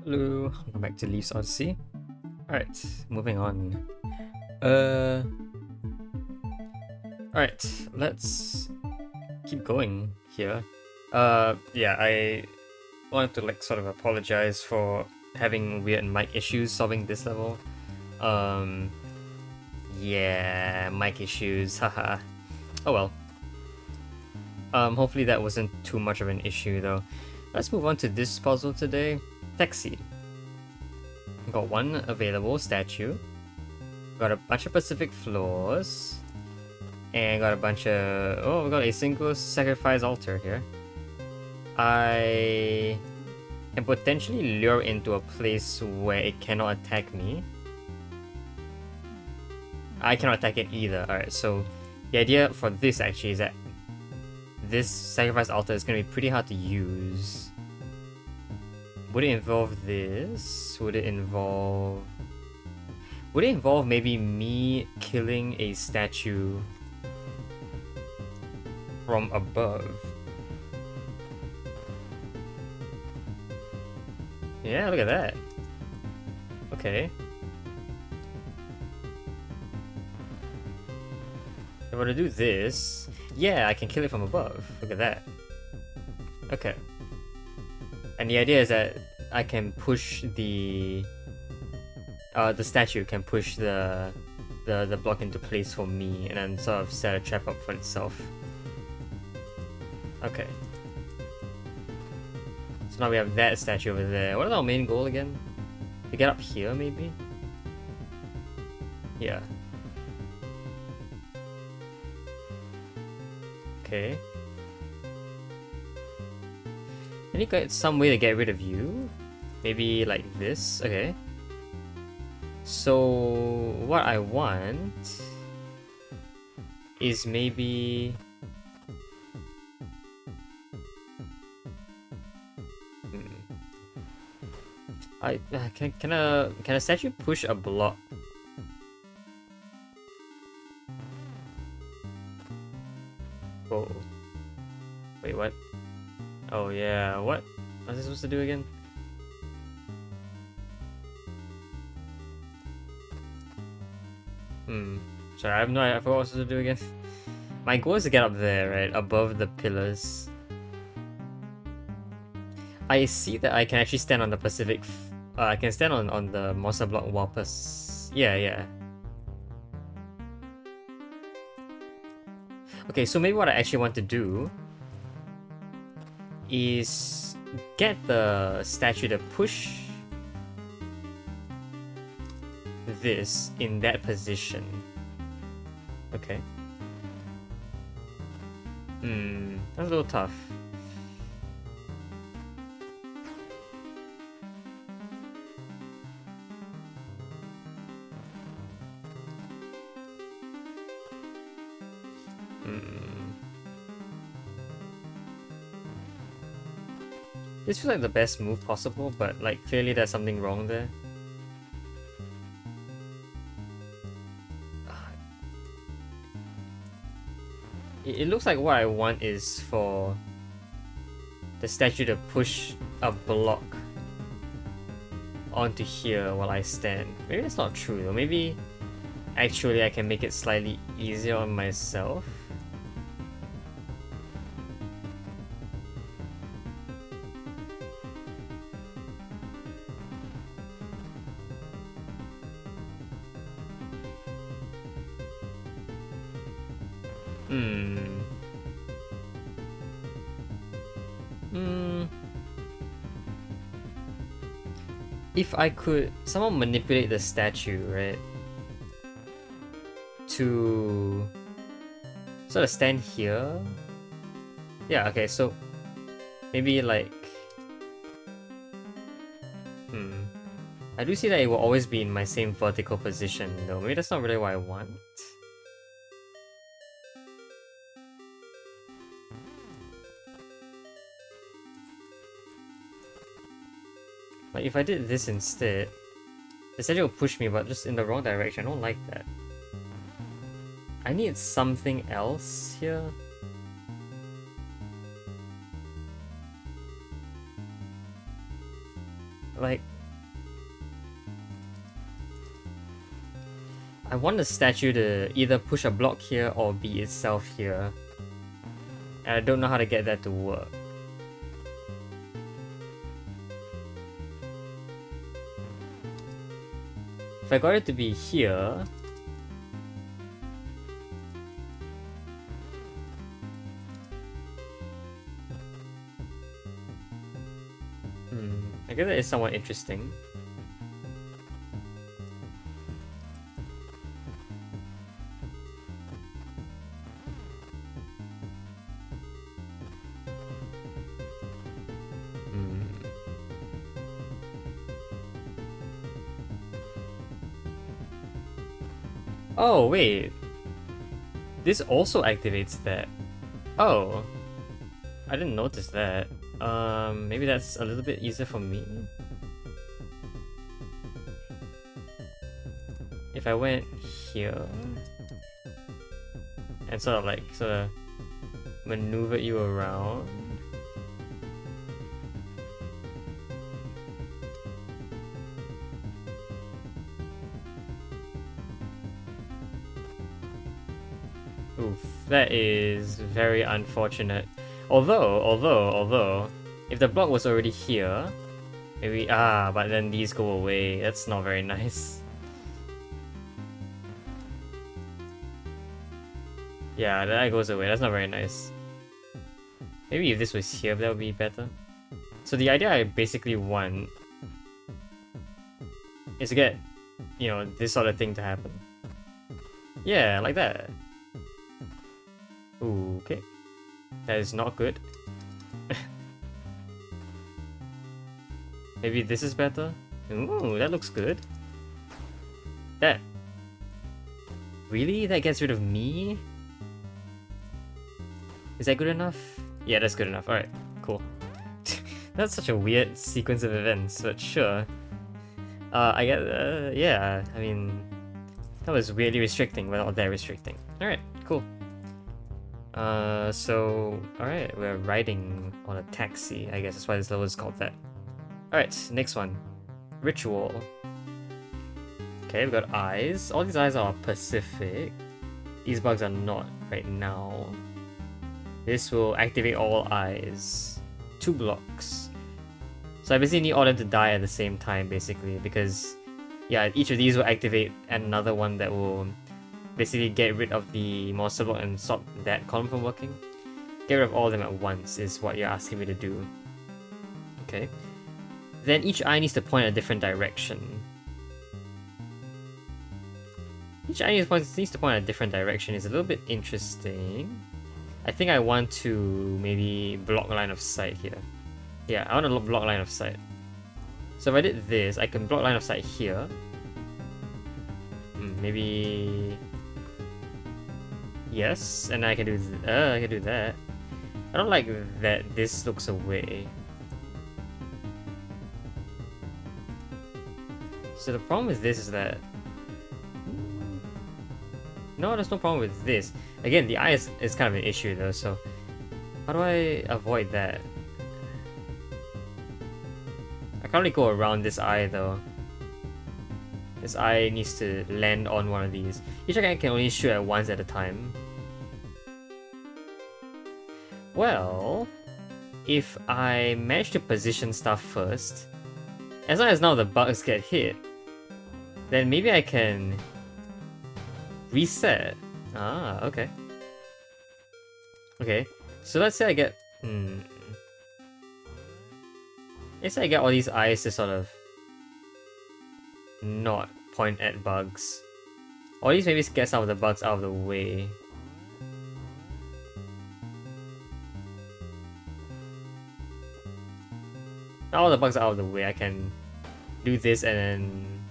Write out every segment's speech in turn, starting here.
Hello, welcome back to Leaf's Odyssey. Alright, moving on. Uh Alright, let's keep going here. Yeah, I wanted to sort of apologize for having weird mic issues solving this level. Um yeah, mic issues, haha. Oh well. Hopefully that wasn't too much of an issue though. Let's move on to this puzzle today. Taxi. Got one available statue. Got a bunch of Pacific floors. And got a bunch of... Oh, we got a single sacrifice altar here. I can potentially lure into a place where it cannot attack me. I cannot attack it either. Alright, so the idea for this actually is that this sacrifice altar is going to be pretty hard to use. Would it involve this? Would it involve maybe me killing a statue from above? Yeah, look at that. Okay. If I were to do this, yeah, I can kill it from above. Look at that. Okay. And the idea is that I can push the statue can push the block into place for me, and then sort of set a trap up for itself. Okay. So now we have that statue over there. What is our main goal again? To get up here, maybe? Yeah. Okay. I think it's some way to get rid of you. Maybe like this. Okay. So what I want is maybe... can a statue push a block? Oh. Wait, what? Oh yeah, what? What was I supposed to do again? Sorry, I have no idea. I forgot what I was supposed to do again. My goal is to get up there, right? Above the pillars. I see that I can actually stand on the Pacific... I can stand on the monster block while yeah. Okay, so maybe what I actually want to do is get the statue to push this in that position. Okay. That's a little tough. This feels like the best move possible, but like clearly there's something wrong there. It looks like what I want is for the statue to push a block onto here while I stand. Maybe that's not true though. Maybe actually I can make it slightly easier on myself. If I could somehow manipulate the statue, right? To sort of stand here. Yeah, okay, so maybe like... I do see that it will always be in my same vertical position though. Maybe that's not really what I want. Like if I did this instead, the statue will push me but just in the wrong direction. I don't like that. I need something else here. Like, I want the statue to either push a block here or be itself here. And I don't know how to get that to work. If I got it to be here... I guess that is somewhat interesting. Oh, wait. This also activates that. Oh. I didn't notice that. Maybe that's a little bit easier for me. If I went here and sort of maneuver you around. Oof, that is very unfortunate. Although, if the block was already here, maybe, but then these go away. That's not very nice. Yeah, that goes away. That's not very nice. Maybe if this was here, that would be better. So the idea I basically want is to get, you know, this sort of thing to happen. Yeah, like that. Ooh, okay. That is not good. Maybe this is better? Ooh, that looks good. That... Really? That gets rid of me? Is that good enough? Yeah, that's good enough. Alright, cool. That's such a weird sequence of events, but sure. I get... yeah, I mean... That was weirdly restricting, but not that restricting. Alright, cool. So... Alright, we're riding on a taxi. I guess that's why this level is called that. Alright, next one. Ritual. Okay, we've got eyes. All these eyes are Pacific. These bugs are not right now. This will activate all eyes. 2 blocks. So I basically need all of them to die at the same time, basically, because yeah, each of these will activate another one that will basically get rid of the monster block and stop that column from working. Get rid of all of them at once is what you're asking me to do. Okay. Then each eye needs to point a different direction. Each eye needs to point a different direction is a little bit interesting. I think I want to maybe block line of sight here. Yeah, I want to block line of sight. So if I did this, I can block line of sight here. Maybe... Yes, and I can do that. I don't like that this looks away. So the problem with this is that... No, there's no problem with this. Again, the eye is kind of an issue though, so... How do I avoid that? I can't really go around this eye though. This eye needs to land on one of these. Each eye can only shoot at once at a time. Well... If I manage to position stuff first... As long as now the bugs get hit... Then maybe I can... Reset. Ah, okay. Okay, so let's say I get... Let's say I get all these eyes to sort of... not point at bugs. Or at least maybe get some of the bugs out of the way. Now all the bugs are out of the way, I can do this and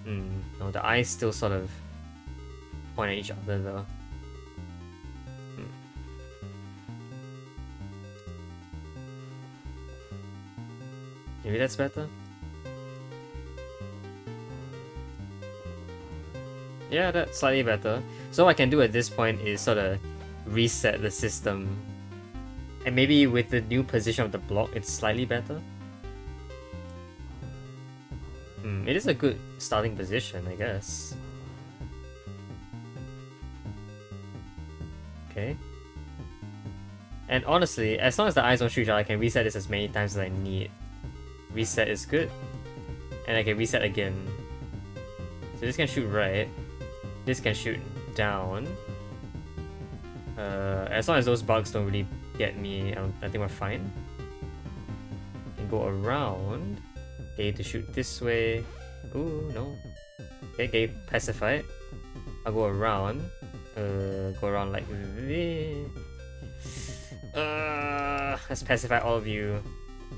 then... no, the eyes still sort of point at each other though. Maybe that's better? Yeah, that's slightly better. So what I can do at this point is sort of reset the system. And maybe with the new position of the block, it's slightly better. It is a good starting position, I guess. Okay. And honestly, as long as the eyes don't shoot each other, I can reset this as many times as I need. Reset is good. And I can reset again. So this can shoot right. This can shoot down. As long as those bugs don't really get me, I think we're fine. Can go around. Okay, to shoot this way. Ooh, no. Okay, pacified. I'll go around. Go around like this. Let's pacify all of you.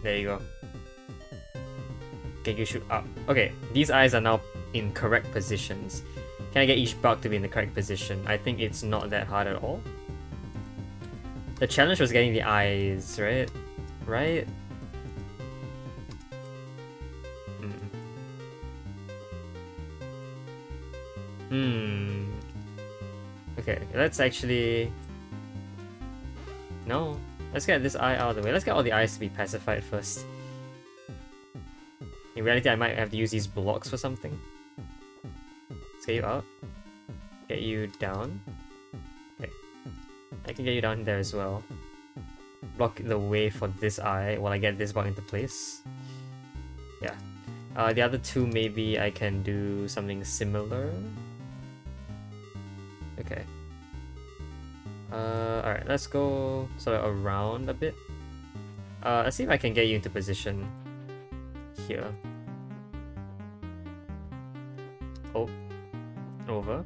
There you go. Okay, you shoot up. Okay, these eyes are now in correct positions. Can I get each bug to be in the correct position? I think it's not that hard at all. The challenge was getting the eyes, right? Right? Okay, let's actually... No. Let's get this eye out of the way. Let's get all the eyes to be pacified first. In reality, I might have to use these blocks for something. Let's get you out. Get you down. Okay. I can get you down there as well. Block the way for this eye while I get this block into place. Yeah. The other two, maybe I can do something similar. Okay. Alright, let's go sort of around a bit. Let's see if I can get you into position here. Oh. Over.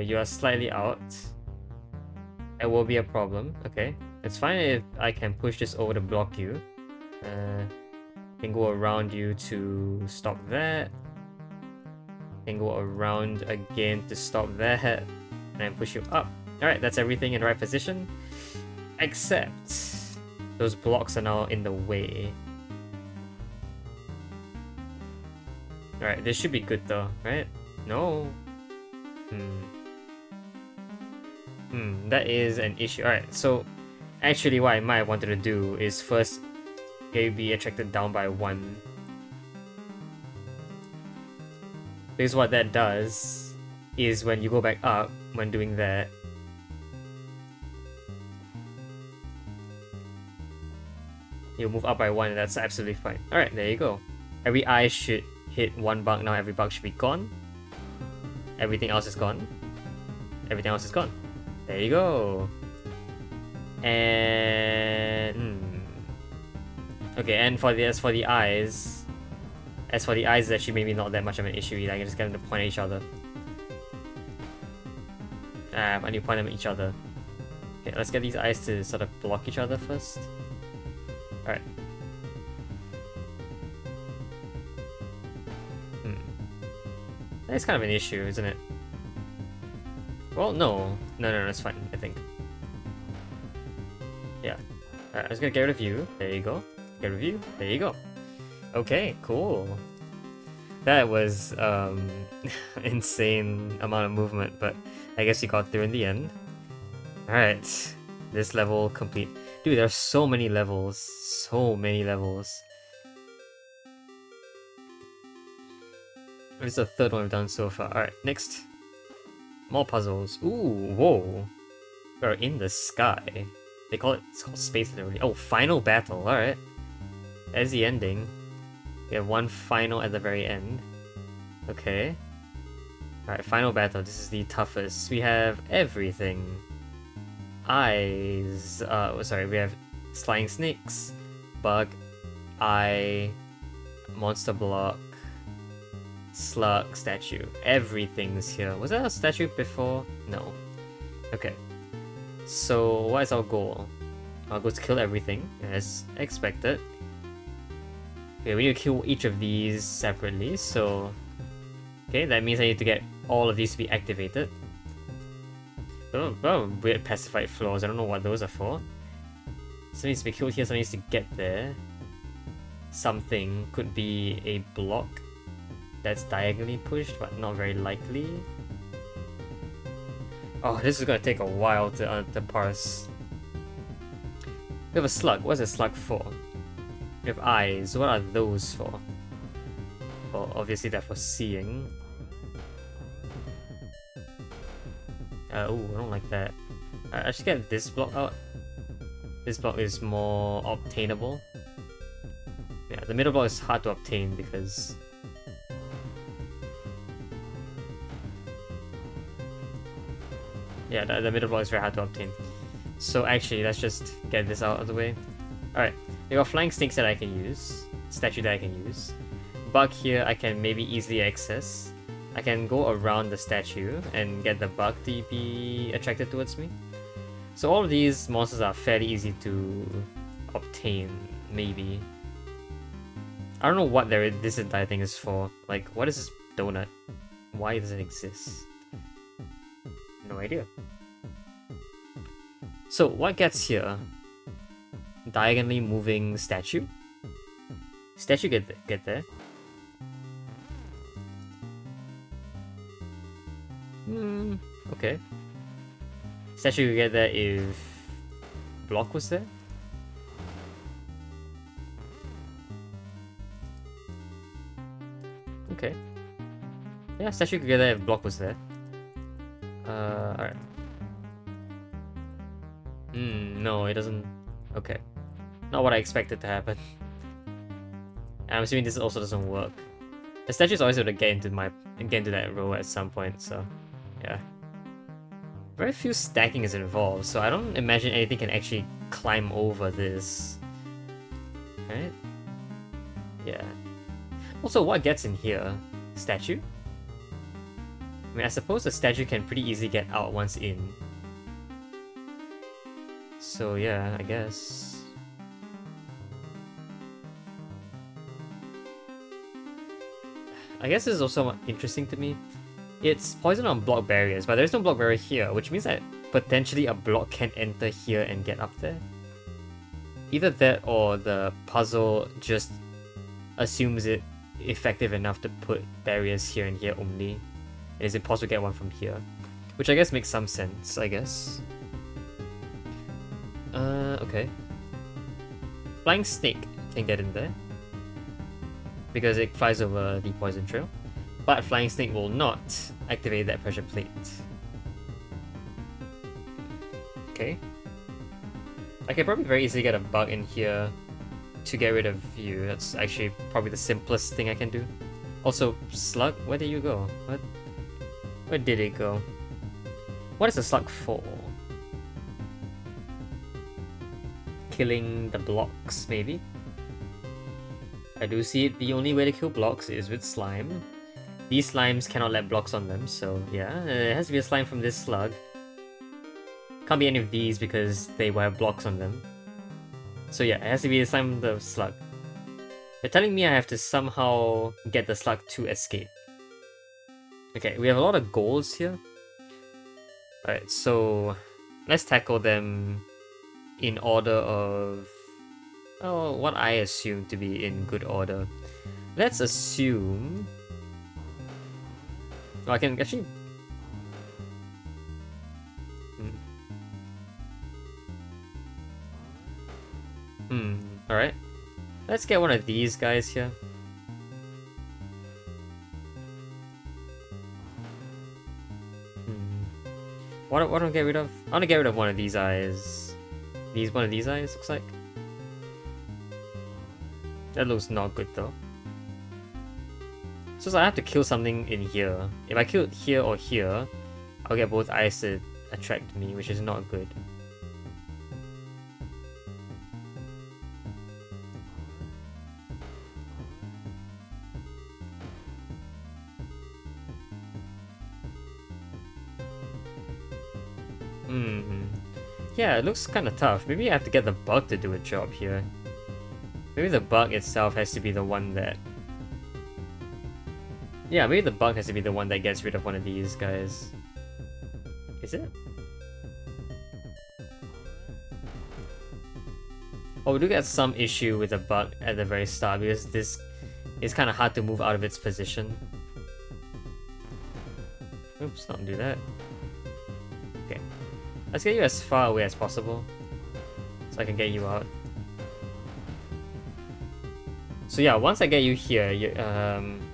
You are slightly out. It will be a problem. Okay. It's fine if I can push this over to block you. Can go around you to stop that. Can go around again to stop that. And push you up. Alright, that's everything in the right position. Except those blocks are now in the way. Alright, this should be good though, right? No. That is an issue. Alright, so actually what I might have wanted to do is first be attracted down by 1. Because what that does is when you go back up, when doing that, you'll move up by 1 and that's absolutely fine. Alright, there you go. Every eye should hit 1 bug now, every bug should be gone. Everything else is gone. Everything else is gone. There you go. And... Okay, and as for the eyes, it's actually maybe not that much of an issue either. I can just get them to point at each other. I need to point them at each other. Okay, let's get these eyes to sort of block each other first. Alright. That's kind of an issue, isn't it? Well, no, it's fine, I think. Yeah. Alright, I'm just gonna get rid of you. There you go. Get rid of you. There you go. Okay, cool. That was, insane amount of movement, but I guess you got through in the end. Alright. This level complete. Dude, there are so many levels. So many levels. This is the third one we've done so far. Alright, next. More puzzles. Ooh, whoa. We're in the sky. It's called space literally. Oh, final battle, alright. That's the ending. We have one final at the very end. Okay. Alright, final battle. This is the toughest. We have everything. Eyes. We have flying snakes, bug, eye, monster block, slug, statue. Everything's here. Was there a statue before? No. Okay. So, what is our goal? Our goal is to kill everything, as expected. Okay, we need to kill each of these separately, so... Okay, that means I need to get all of these to be activated. Oh, weird pacified floors, I don't know what those are for. Something needs to be killed here, something needs to get there. Something could be a block that's diagonally pushed, but not very likely. Oh, this is gonna take a while to parse. We have a slug. What's a slug for? We have eyes. What are those for? Well, obviously they're for seeing. Oh, I don't like that. I should get this block out. This block is more obtainable. Yeah, the middle block is hard to obtain because... Yeah, the middle block is very hard to obtain. So actually, let's just get this out of the way. Alright, we got flying snakes that I can use. Statue that I can use. Bug here I can maybe easily access. I can go around the statue and get the bug to be attracted towards me. So all of these monsters are fairly easy to obtain, maybe. I don't know what this entire thing is for. Like, what is this donut? Why does it exist? No idea. So what gets here? Diagonally moving statue? Statue get there? Okay. Statue could get there if block was there? Okay. Yeah, statue could get there if block was there. Alright. No, it doesn't... Okay. Not what I expected to happen. I'm assuming this also doesn't work. The statue's always able to get into that row at some point, so... Yeah. Very few stacking is involved, so I don't imagine anything can actually climb over this. Right? Yeah. Also, what gets in here? Statue? I mean, I suppose the statue can pretty easily get out once in. So yeah, I guess. I guess this is also interesting to me. It's poison on block barriers, but there's no block barrier here, which means that potentially a block can enter here and get up there. Either that or the puzzle just assumes it effective enough to put barriers here and here only. And it's impossible to get one from here. Which I guess makes some sense, I guess. Okay. Flying snake can get in there. Because it flies over the poison trail. But flying snake will not activate that pressure plate. Okay. I can probably very easily get a bug in here to get rid of you. That's actually probably the simplest thing I can do. Also, slug, where did you go? What? Where did it go? What is the slug for? Killing the blocks, maybe? I do see it. The only way to kill blocks is with slime. These slimes cannot let blocks on them, so yeah, it has to be a slime from this slug. Can't be any of these because they will have blocks on them. So yeah, it has to be a slime from the slug. They're telling me I have to somehow get the slug to escape. Okay, we have a lot of goals here. Alright, so let's tackle them in order of... oh, what I assume to be in good order. Let's assume... oh, I can actually... Alright. Let's get one of these guys here. What do I get rid of? I want to get rid of one of these eyes. One of these eyes, looks like. That looks not good though. So I have to kill something in here. If I kill here or here, I'll get both eyes to attract me, which is not good. Yeah, it looks kind of tough. Maybe I have to get the bug to do a job here. Maybe the bug itself has to be the one that... yeah, maybe the bug has to be the one that gets rid of one of these guys. Is it? Oh, we do get some issue with the bug at the very start because this is kind of hard to move out of its position. Oops, don't do that. Okay. Let's get you as far away as possible so I can get you out. So yeah, once I get you here, you're kind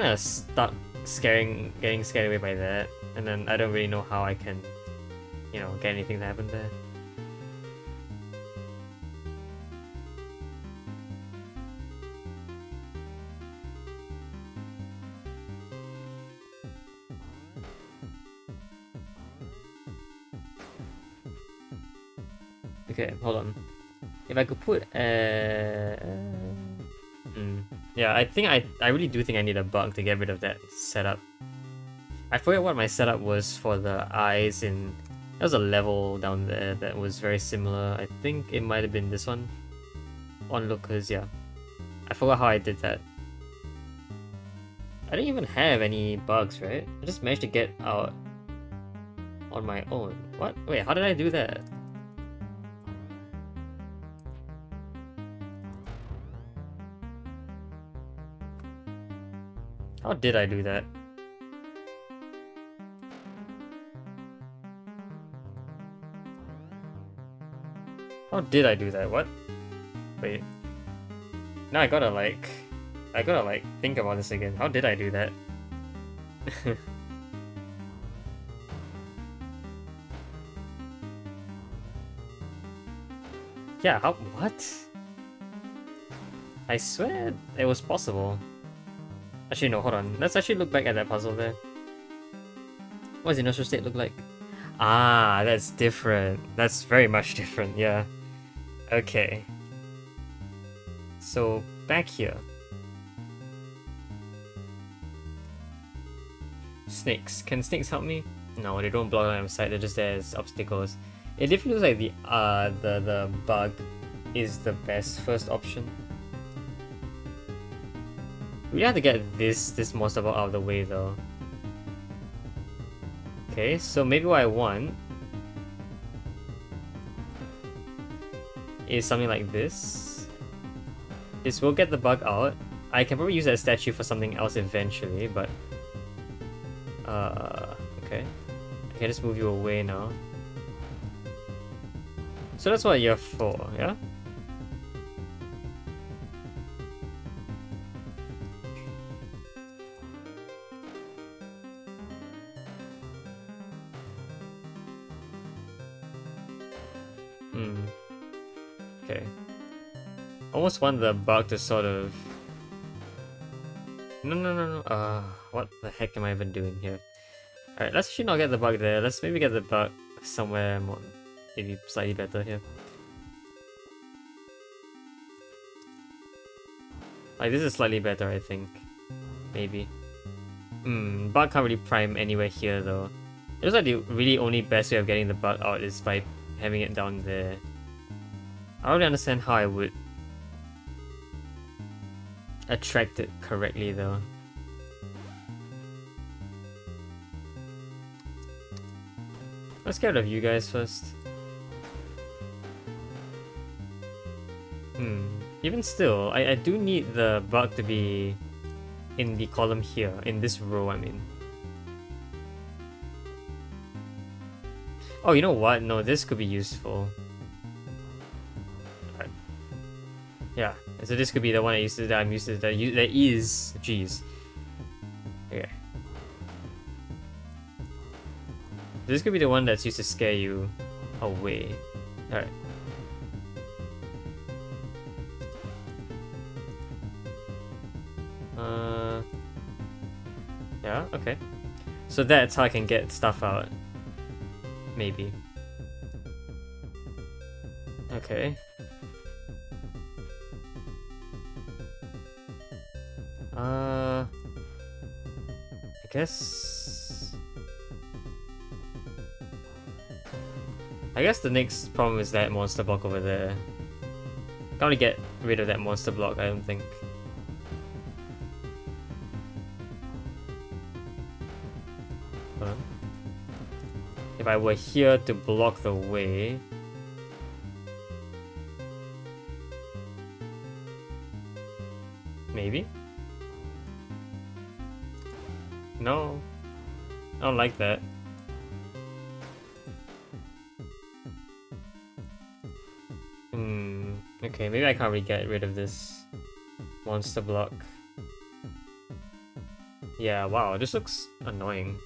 of stuck getting scared away by that. and then I don't really know how I can, you know, get anything to happen there. Okay, hold on. If I could put yeah, I think I really do think I need a bug to get rid of that setup. I forget what my setup was for the eyes in... There was a level down there that was very similar. I think it might have been this one. Onlookers, yeah. I forgot how I did that. I didn't even have any bugs, right? I just managed to get out on my own. What? Wait, how did I do that? How did I do that? How did I do that? What? Wait. Now I gotta like think about this again. How did I do that? Yeah, how? What? I swear it was possible. Actually, no, hold on. Let's actually look back at that puzzle there. What does the initial state look like? Ah, that's different. That's very much different, yeah. Okay. So, back here. Snakes. Can snakes help me? No, they don't block line of sight, they're just there as obstacles. It definitely looks like the bug is the best first option. We have to get this monster bug out of the way though. Okay, so maybe what I want is something like this. This will get the bug out. I can probably use that statue for something else eventually, but okay. I can just move you away now. So that's what you're for, yeah? Okay. Almost want the bug to sort of... No. What the heck am I even doing here? Alright, let's actually not get the bug there. Let's maybe get the bug somewhere more... maybe slightly better here. Like, this is slightly better, I think. Maybe. Bug can't really prime anywhere here, though. It looks like the really only best way of getting the bug out is by having it down there. I don't really understand how I would attract it correctly, though. Let's get rid of you guys first. Even still, I do need the bug to be in the column here, in this row, I mean. Oh, you know what? No, this could be useful. Right. Yeah, so this could be the one that I'm used to, that is... Jeez. Okay. This could be the one that's used to scare you away. Alright. Yeah, okay. So that's how I can get stuff out. Maybe. Okay. I guess the next problem is that monster block over there. Can't really get rid of that monster block, I don't think. Hold on. If I were here to block the way... Maybe? No. I don't like that. Okay, maybe I can't really get rid of this monster block. Yeah, wow, this looks annoying.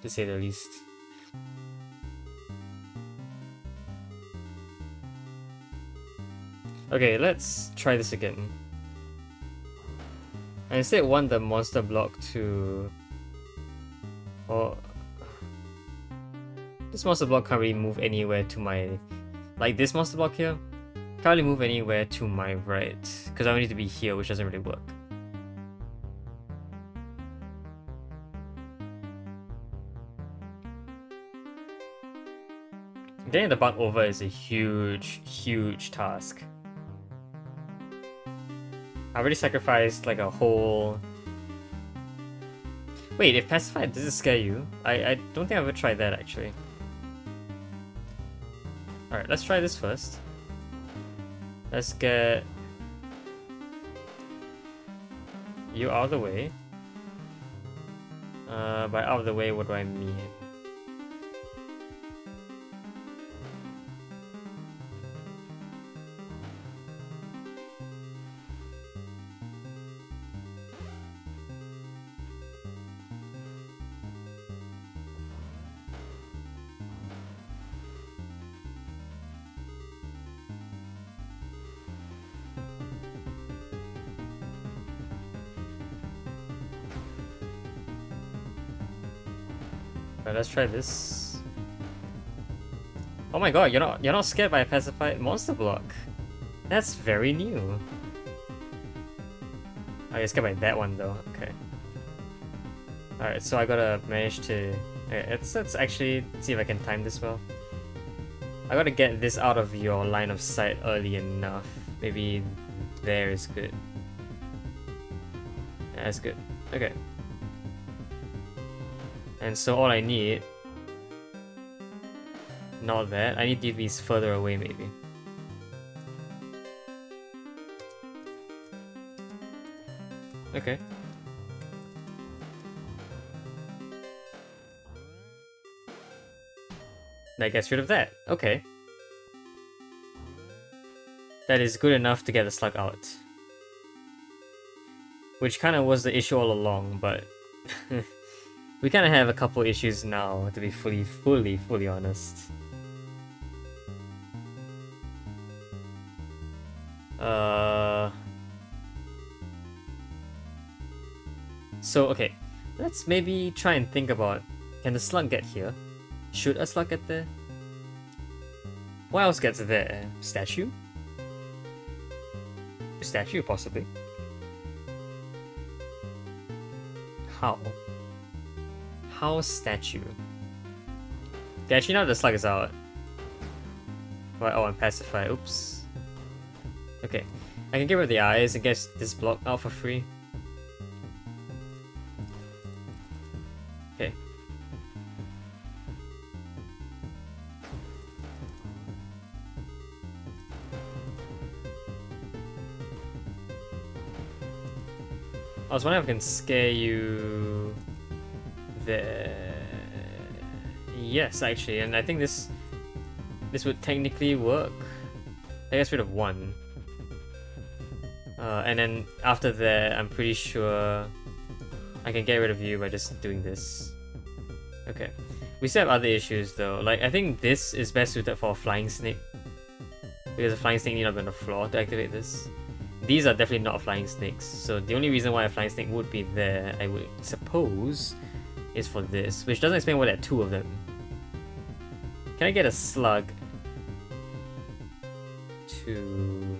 to say the least. Okay, let's try this again. I instead want the monster block to... Oh... This monster block can't really move anywhere to my... Like this monster block here? Can't really move anywhere to my right. Because I need to be here, which doesn't really work. Getting the bug over is a huge, huge task. I already sacrificed like a whole... Wait, if Pacify doesn't scare you, I don't think I've ever tried that actually. Alright, let's try this first. Let's get you out of the way. By out of the way, what do I mean? Alright, let's try this. Oh my god, you're not scared by a pacified monster block. That's very new. Oh, you're scared by that one though. Okay. Alright, so I gotta manage to... Okay, let's actually see if I can time this well. I gotta get this out of your line of sight early enough. Maybe there is good. Yeah, that's good. Okay. And so all I need... Not that. I need these further away maybe. Okay. That gets rid of that. Okay. That is good enough to get the slug out. Which kind of was the issue all along, but... we kind of have a couple issues now, to be fully honest. So, okay. Let's maybe try and think about... Can the slug get here? Should a slug get there? What else gets there? Statue? Statue, possibly. How? How statue? Okay, actually now the slug is out. Right, oh, and pacify. Oops. Okay. I can get rid of the eyes and get this block out for free. Okay. I was wondering if I can scare you there. Yes, actually, and I think this would technically work. I guess rid of one. And then after that, I'm pretty sure I can get rid of you by just doing this. Okay. We still have other issues though. Like, I think this is best suited for a flying snake. Because a flying snake need not be on the floor to activate this. These are definitely not flying snakes, so the only reason why a flying snake would be there, I would suppose, is for this, which doesn't explain why there are two of them. Can I get a slug to...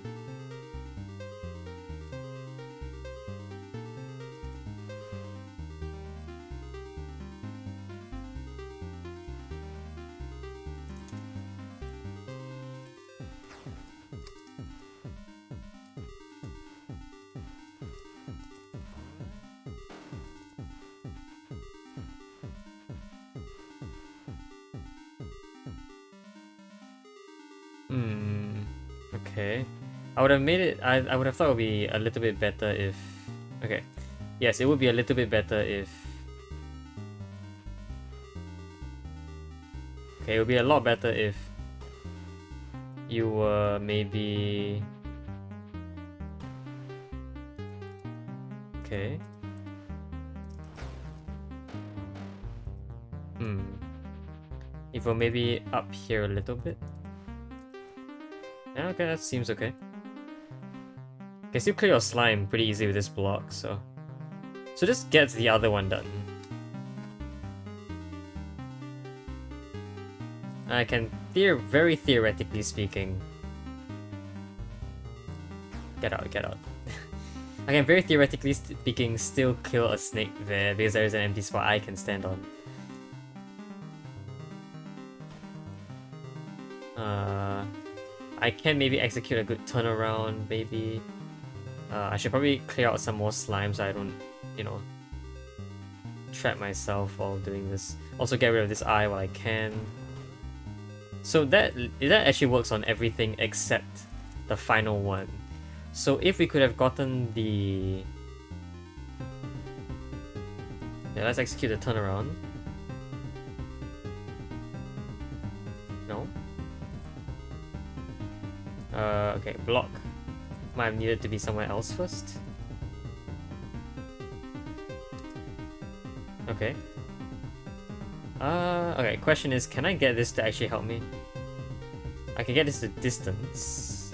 Okay. I would have made it... I would have thought it would be a little bit better if... Okay. Yes, it would be a little bit better if... Okay, it would be a lot better if... You were maybe... Okay. If we're maybe up here a little bit. Yeah, okay, that seems okay. Can still clear your slime pretty easy with this block, so... So this gets the other one done. I can, very theoretically speaking... Get out, get out. I can very theoretically speaking still kill a snake there because there is an empty spot I can stand on. I can maybe execute a good turnaround, maybe. I should probably clear out some more slime so I don't, you know, trap myself while doing this. Also get rid of this eye while I can. So that actually works on everything except the final one. So if we could have gotten the... Yeah, let's execute the turnaround. No? Okay, block. Might have needed to be somewhere else first. Okay. Okay, question is, can I get this to actually help me? I can get this to distance.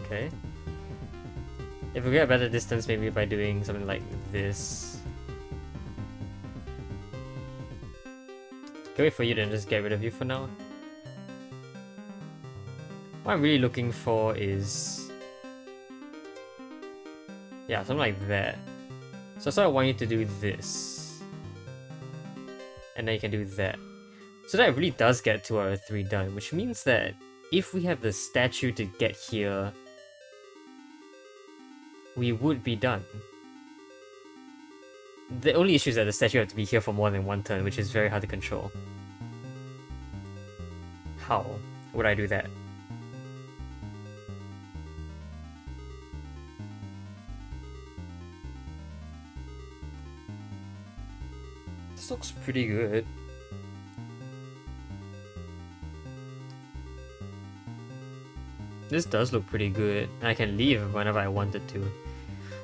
Okay. If we get a better distance, maybe by doing something like this. Can wait for you to just get rid of you for now. What I'm really looking for is... Yeah, something like that. So I want you to do this. And then you can do that. So that really does get 2 out of 3 done, which means that if we have the statue to get here, we would be done. The only issue is that the statue have to be here for more than 1 turn, which is very hard to control. How would I do that? This looks pretty good. This does look pretty good. I can leave whenever I wanted to.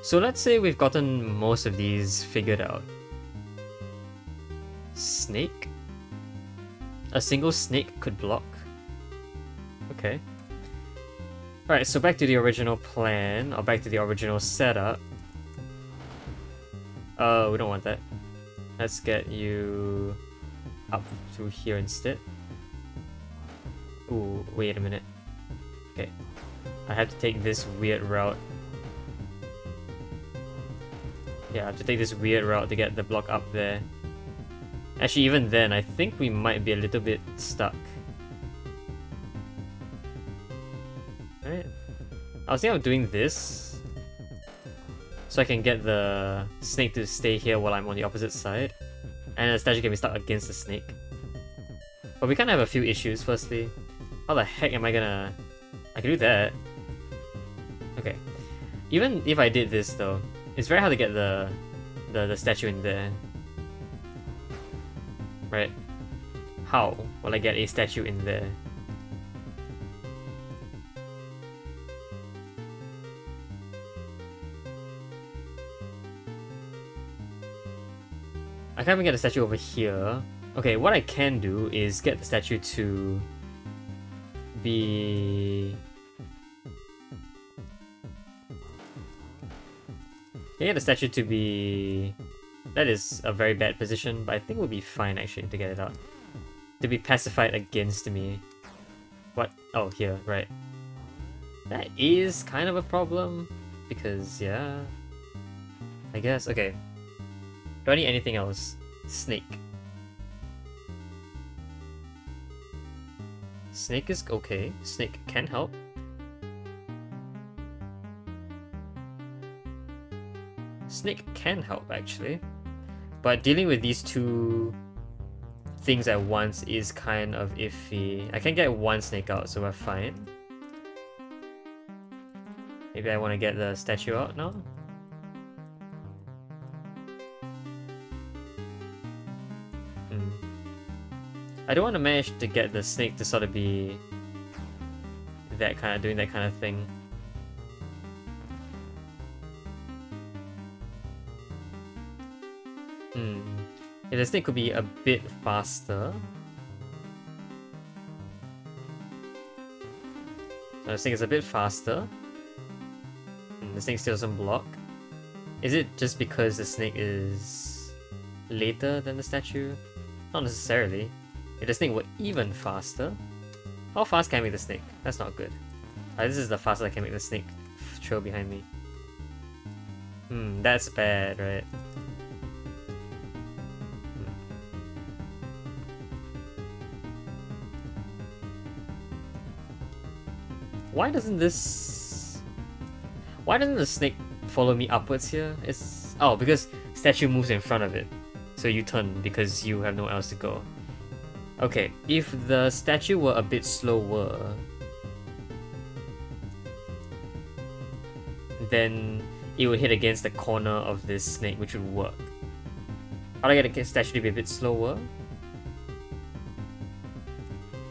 So let's say we've gotten most of these figured out. Snake? A single snake could block? Okay. Alright, so back to the original plan, or back to the original setup. Oh, we don't want that. Let's get you up to here instead. Ooh, wait a minute. Okay. I have to take this weird route. Yeah, I have to take this weird route to get the block up there. Actually, even then, I think we might be a little bit stuck. Alright. I was thinking of doing this, so I can get the snake to stay here while I'm on the opposite side. And the statue can be stuck against the snake. But we kind of have a few issues, firstly. How the heck am I gonna... I can do that. Okay. Even if I did this though, it's very hard to get the statue in there. Right? How will I get a statue in there? I can't even get a statue over here. Okay, what I can do is get the statue to be... Can get the statue to be... That is a very bad position, but I think we'll be fine actually to get it out. To be pacified against me. What? Oh, here, right. That is kind of a problem, because, yeah... I guess, okay. Do I need anything else? Snake. Snake is okay. Snake can help. Snake can help, actually. But dealing with these two things at once is kind of iffy. I can get one snake out, so we're fine. Maybe I want to get the statue out now? I don't want to manage to get the snake to sort of be that kind of doing that kind of thing. Okay, the snake could be a bit faster. So the snake is a bit faster. The snake still doesn't block. Is it just because the snake is later than the statue? Not necessarily. If the snake were even faster... How fast can I make the snake? That's not good. This is the fastest I can make the snake trail behind me. That's bad, right? Why doesn't the snake follow me upwards here? It's... Oh, because statue moves in front of it. So you turn because you have nowhere else to go. Okay, if the statue were a bit slower, then it would hit against the corner of this snake, which would work. How do I get the statue to be a bit slower?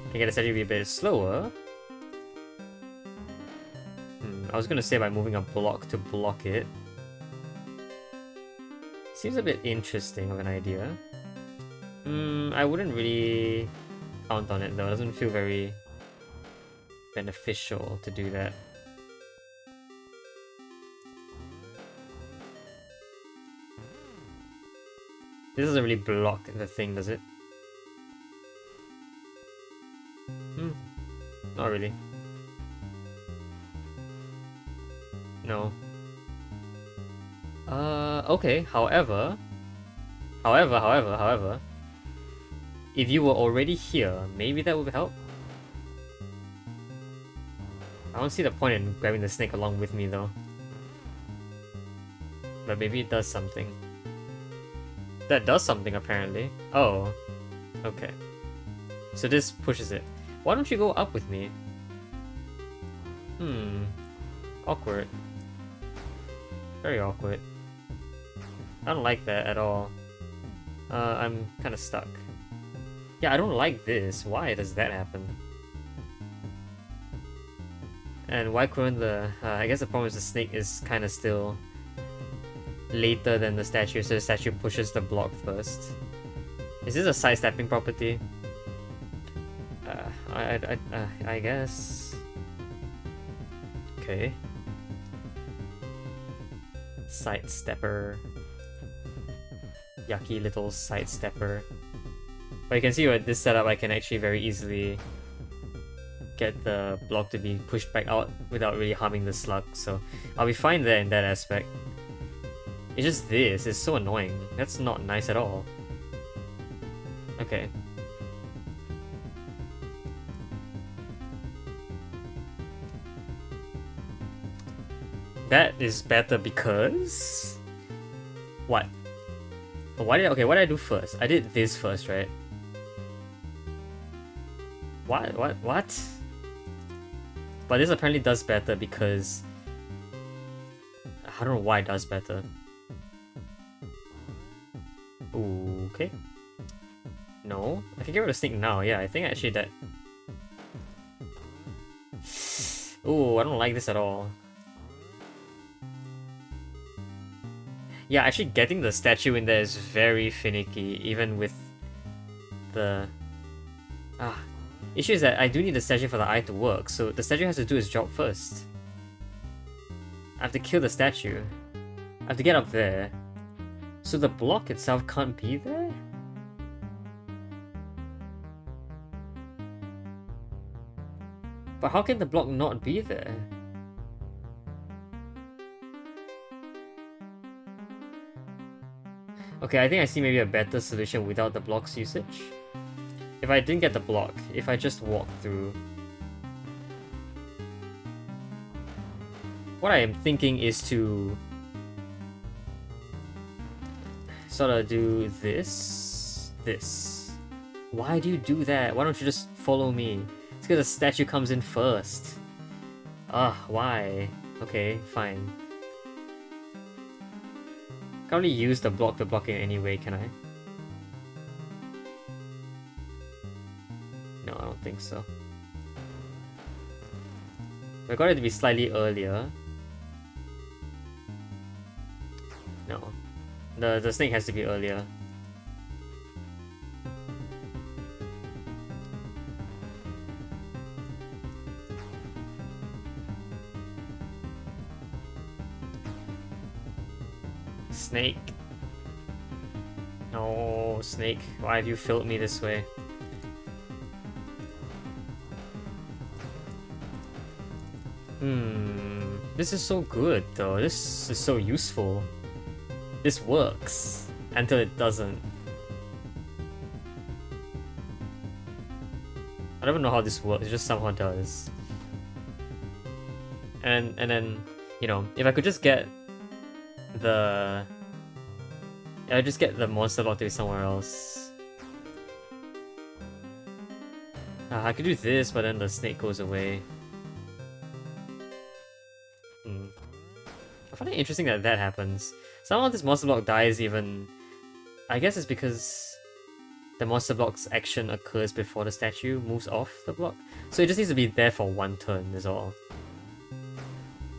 Can I get the statue to be a bit slower? I was gonna say by moving a block to block it. Seems a bit interesting of an idea. I wouldn't really count on it though. It doesn't feel very beneficial to do that. This doesn't really block the thing, does it? Not really. No. Okay, however, if you were already here, maybe that would help. I don't see the point in grabbing the snake along with me though. But maybe it does something. That does something apparently. Oh. Okay. So this pushes it. Why don't you go up with me? Awkward. Very awkward. I don't like that at all. I'm kinda stuck. Yeah, I don't like this. Why does that happen? And why couldn't the... I guess the problem is the snake is kinda still later than the statue, so the statue pushes the block first. Is this a sidestepping property? I guess. Okay. Sidestepper. Yucky little sidestepper. But you can see with this setup I can actually very easily get the block to be pushed back out without really harming the slug, so I'll be fine there in that aspect. It's just this, it's so annoying. That's not nice at all. Okay. That is better because... What? What did I do first? I did this first, right? What? But this apparently does better because... I don't know why it does better. Okay. No? I can get rid of snake now, yeah, I think actually that... Ooh, I don't like this at all. Yeah, actually getting the statue in there is very finicky, even with the... Issue is that I do need the statue for the eye to work, so the statue has to do its job first. I have to kill the statue. I have to get up there. So the block itself can't be there? But how can the block not be there? Okay, I think I see maybe a better solution without the block's usage. If I didn't get the block, if I just walk through... What I am thinking is to... sort of do this... Why do you do that? Why don't you just follow me? It's because the statue comes in first. Why? Okay, fine. Can't really use the block to block it anyway, can I? No, I don't think so. I got it to be slightly earlier. No. The snake has to be earlier. Snake. No, Snake. Why have you failed me this way? This is so good though. This is so useful. This works until it doesn't. I don't even know how this works. It just somehow does. And then, you know, if I could just get the monster block to be somewhere else. I could do this, but then the snake goes away. I find it interesting that that happens. Somehow this monster block dies even... I guess it's because the monster block's action occurs before the statue moves off the block. So it just needs to be there for one turn is all.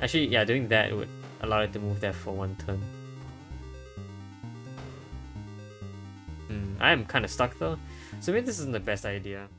Actually, yeah, doing that would allow it to move there for one turn. I am kind of stuck though, so maybe this isn't the best idea.